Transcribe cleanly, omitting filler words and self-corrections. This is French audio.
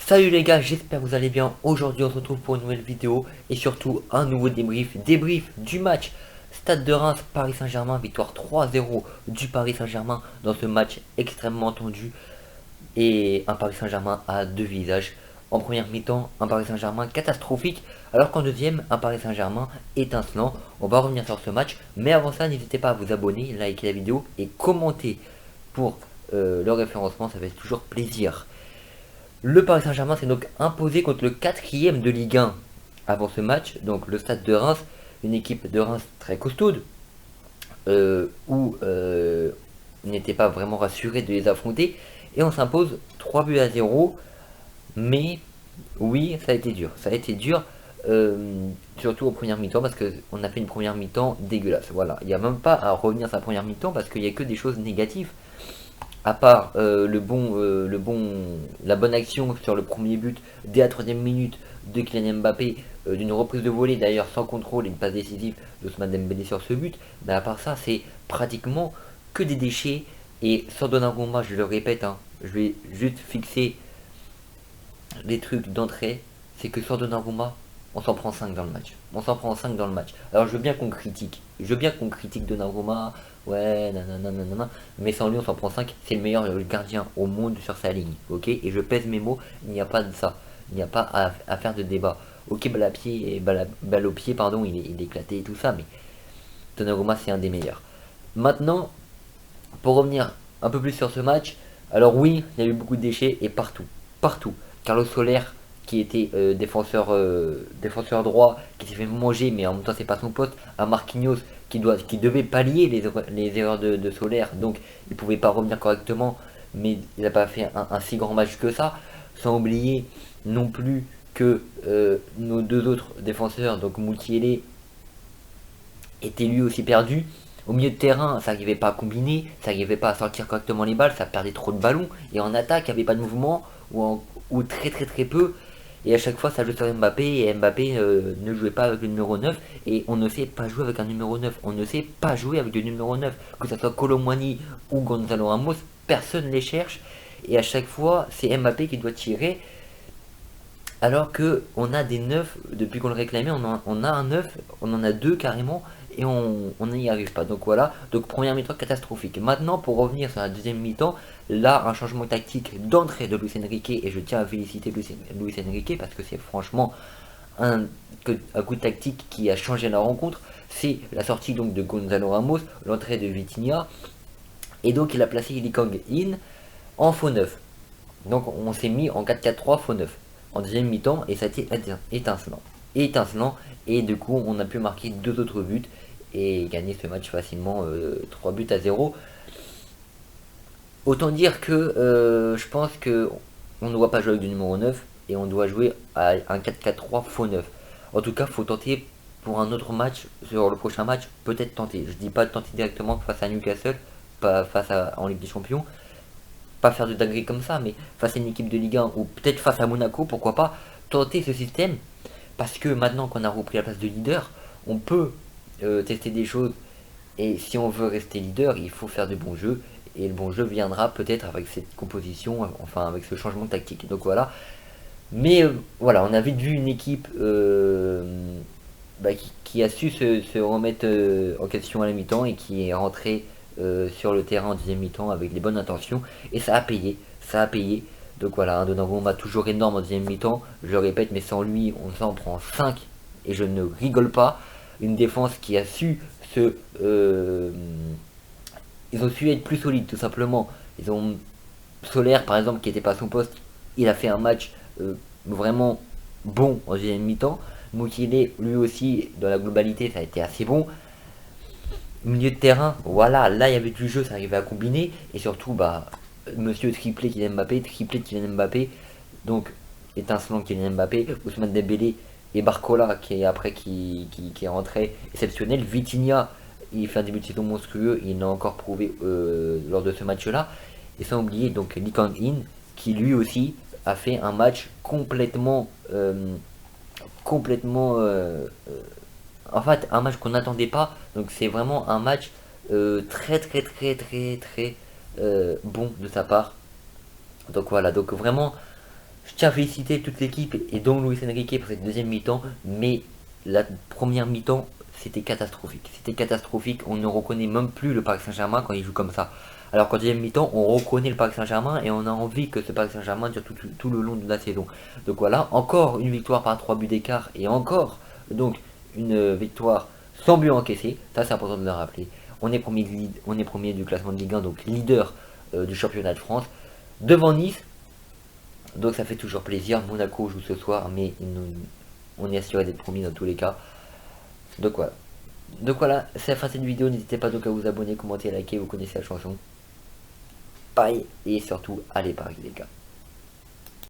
Salut les gars, j'espère que vous allez bien. Aujourd'hui on se retrouve pour une nouvelle vidéo et surtout un nouveau débrief du match Stade de Reims Paris Saint-Germain, victoire 3-0 du Paris Saint-Germain dans ce match extrêmement tendu et un Paris Saint-Germain à deux visages. En première mi-temps, un Paris Saint-Germain catastrophique, alors qu'en deuxième, un Paris Saint-Germain étincelant. On va revenir sur ce match, mais avant ça, n'hésitez pas à vous abonner, liker la vidéo et commenter pour le référencement, ça fait toujours plaisir. Le Paris Saint-Germain s'est donc imposé contre le quatrième de Ligue 1 avant ce match, donc le Stade de Reims, une équipe de Reims très costaude, où on n'était pas vraiment rassuré de les affronter, et on s'impose 3-0, mais oui, ça a été dur, surtout en première mi-temps, parce qu'on a fait une première mi-temps dégueulasse, voilà, il n'y a même pas à revenir sur la première mi-temps, parce qu'il n'y a que des choses négatives. À part la bonne action sur le premier but dès la troisième minute de Kylian Mbappé, d'une reprise de volée d'ailleurs sans contrôle et une passe décisive d'Ousmane Dembélé sur ce but. Mais à part ça, c'est pratiquement que des déchets. Et sans Donnarumma, je le répète, hein, je vais juste fixer les trucs d'entrée, c'est que sans Donnarumma, on s'en prend 5 dans le match. On s'en prend 5 dans le match. Alors je veux bien qu'on critique. Je veux bien qu'on critique Donnarumma. Ouais, nanana, nanana. Mais sans lui, on s'en prend 5. C'est le meilleur gardien au monde sur sa ligne. Ok. Et je pèse mes mots. Il n'y a pas de ça. Il n'y a pas à faire de débat. Ok, balle au pied, pardon, il est éclaté et tout ça. Mais Donnarumma, c'est un des meilleurs. Maintenant, pour revenir un peu plus sur ce match. Alors oui, il y a eu beaucoup de déchets et partout. Partout. Carlos Soler qui était défenseur droit, qui s'est fait manger, mais en même temps c'est pas son poste, à Marquinhos qui devait pallier les erreurs de Soler, donc il pouvait pas revenir correctement, mais il n'a pas fait un si grand match que ça, sans oublier non plus que nos deux autres défenseurs, donc Moutielé, était lui aussi perdu. Au milieu de terrain, ça n'arrivait pas à combiner, ça n'arrivait pas à sortir correctement les balles, ça perdait trop de ballons, et en attaque, il n'y avait pas de mouvement, ou très peu. Et à chaque fois, ça jouait sur Mbappé, et Mbappé ne jouait pas avec le numéro 9, et on ne sait pas jouer avec un numéro 9, on ne sait pas jouer avec le numéro 9, que ce soit Kolo Muani ou Gonzalo Ramos, personne ne les cherche, et à chaque fois, c'est Mbappé qui doit tirer, alors que on a des 9 depuis qu'on le réclamait, on a un 9, on en a deux carrément, et on n'y arrive pas. Donc voilà, donc première mi-temps catastrophique. Maintenant, pour revenir sur la deuxième mi-temps, là, un changement tactique d'entrée de Luis Enrique, et je tiens à féliciter Luis Enrique parce que c'est franchement un coup de tactique qui a changé la rencontre. C'est la sortie donc de Gonzalo Ramos, l'entrée de Vitinha, et donc il a placé Lee Kang-in en faux 9. Donc on s'est mis en 4-4-3 faux 9 en deuxième mi-temps, et ça a été étincelant, et du coup on a pu marquer deux autres buts et gagner ce match facilement, 3-0. Autant dire que je pense que on ne doit pas jouer avec du numéro 9 et on doit jouer à un 4-4-3 faux 9. En tout cas, faut tenter pour un autre match, sur le prochain match, peut-être tenter. Je dis pas de tenter directement face à Newcastle, pas en Ligue des Champions, pas faire de dinguerie comme ça, mais face à une équipe de Ligue 1 ou peut-être face à Monaco, pourquoi pas tenter ce système, parce que maintenant qu'on a repris la place de leader, on peut tester des choses, et si on veut rester leader, il faut faire du bon jeu, et le bon jeu viendra peut-être avec cette composition, enfin avec ce changement de tactique. Donc voilà, mais voilà, on a vite vu une équipe qui a su se remettre en question à la mi-temps et qui est rentrée sur le terrain en deuxième mi-temps avec les bonnes intentions, et ça a payé, ça a payé. Donc voilà, un Donnarumma toujours énorme en deuxième mi-temps, je le répète, mais sans lui on s'en prend 5 et je ne rigole pas. Une défense qui a su ils ont su être plus solides tout simplement. Ils ont Solaire par exemple qui n'était pas à son poste, il a fait un match vraiment bon en deuxième mi-temps. Mukile lui aussi dans la globalité ça a été assez bon. Milieu de terrain, voilà, là il y avait du jeu, ça arrivait à combiner, et surtout monsieur triplé Kylian Mbappé, donc étincelant Kylian Mbappé, Ousmane Dembélé et Barcola qui est rentré exceptionnel. Vitinha, il fait un début de saison monstrueux, il l'a encore prouvé lors de ce match-là, et sans oublier donc Lee Kang-in qui lui aussi a fait un match en fait un match qu'on n'attendait pas, donc c'est vraiment un match très bon de sa part. Donc voilà, donc vraiment Je tiens à féliciter toute l'équipe et donc Luis Enrique pour cette deuxième mi-temps, mais la première mi-temps, c'était catastrophique. C'était catastrophique, on ne reconnaît même plus le Paris Saint-Germain quand il joue comme ça. Alors qu'en deuxième mi-temps, on reconnaît le Paris Saint-Germain et on a envie que ce Paris Saint-Germain dure tout le long de la saison. Donc voilà, encore une victoire par 3 buts d'écart et encore donc une victoire sans but encaissé. Ça c'est important de le rappeler. On est premier du classement de Ligue 1, donc leader du championnat de France, devant Nice. Donc ça fait toujours plaisir. Monaco joue ce soir, mais on est assuré d'être promis dans tous les cas. Donc voilà. Donc voilà, c'est la fin de cette vidéo. N'hésitez pas donc à vous abonner, commenter, liker. Vous connaissez la chanson. Bye. Et surtout, allez Paris les gars.